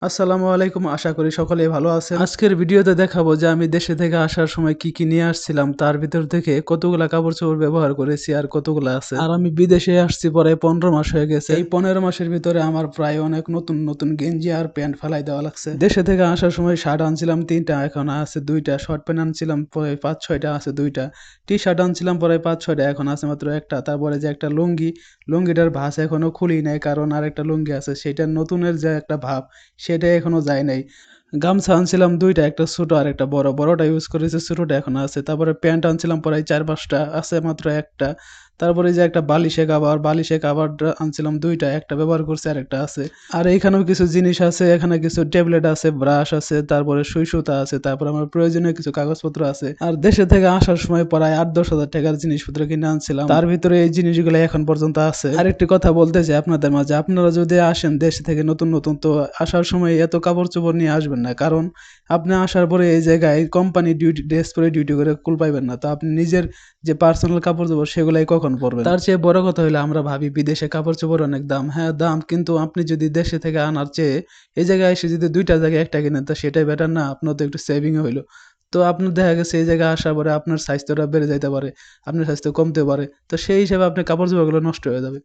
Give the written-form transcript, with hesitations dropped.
আসসালামু আলাইকুম, আশা করি সকলেই ভালো আছেন। আজকের ভিডিওতে দেখাবো যে আমি দেশে থেকে আসার সময় কি কি নিয়ে আসছিলাম, তার ভিতর থেকে কতগুলা কাপড় চোপড় ব্যবহার করেছি আর কতগুলা আছে। আর আমি বিদেশে আসছি পরে 15 মাস হয়ে গেছে। এই 15 মাসের ভিতরে আমার প্রায় অনেক নতুন নতুন গেঞ্জি আর প্যান্ট ফেলাই দেওয়া লাগছে। দেশে থেকে আসার সময় শার্ট আনছিলাম 3টা, এখন আছে 2টা। শর্ট প্যান্ট আনছিলাম পরে 5-6টা, আছে 2টা। টি শার্ট আনছিলাম পরে 5-6টা, এখন আছে মাত্র একটা। তারপরে যে একটা লুঙ্গিটার ভাঁজ এখনো খুলি নাই, কারণ আর একটা লুঙ্গি আছে, সেটার নতুনের যে একটা ভাব সেটা এখনো যায় নাই। গামছা আনছিলাম 2টা, একটা ছোট আর একটা বড়। বড়টা ইউজ করেছি, ছোটটা এখনো আছে। তারপরে প্যান্ট আনছিলাম প্রায় 4-5টা, আছে মাত্র একটা। তারপরে যে একটা বালিশে কাভার আনছিলাম 2টা, একটা ব্যবহার করছি আর একটা আছে। আর এইখানেও কিছু জিনিস আছে, এখানে কিছু ট্যাবলেট আছে, ব্রাশ আছে, তারপরে সুই সুতা আছে, তারপর আমার প্রয়োজনীয় কিছু কাগজপত্র আছে। আর দেশে থেকে আসার সময় প্রায় 8-10 হাজার টাকার জিনিসপত্র কিনে আনছিলাম, তার ভিতরে এই জিনিসগুলো এখন পর্যন্ত আছে। আরেকটি কথা বলতে চাই আপনাদের মাঝে, আপনারা যদি আসেন দেশ থেকে নতুন নতুন, তো আসার সময় এত কাপড় চোপড় নিয়ে আসবেন না, কারণ আপনি আসার পরে এই জায়গায় কোম্পানি ডিউটি ড্রেস পরে ডিউটি করে কুল পাইবেন না। তো আপনি নিজের যে পার্সোনাল কাপড় চোপড় সেগুলাই কখন পরবেন? তার চেয়ে বড় কথা হলো, আমরা ভাবি বিদেশে কাপড় চোপড় অনেক দাম। হ্যাঁ দাম, কিন্তু আপনি যদি দেশে থেকে আনার চেয়ে এই জায়গায় এসে যদি 2টা জায়গায় একটা কিনেন, তো সেটাই বেটার না? আপনার তো একটু সেভিং হইলো। তো আপনার দেখা গেছে এই জায়গায় আসার পরে আপনার স্বাস্থ্যটা বেড়ে যাইতে পারে, আপনার স্বাস্থ্য কমতে পারে, তো সেই হিসাবে আপনার কাপড় চোপড়গুলো নষ্ট হয়ে যাবে।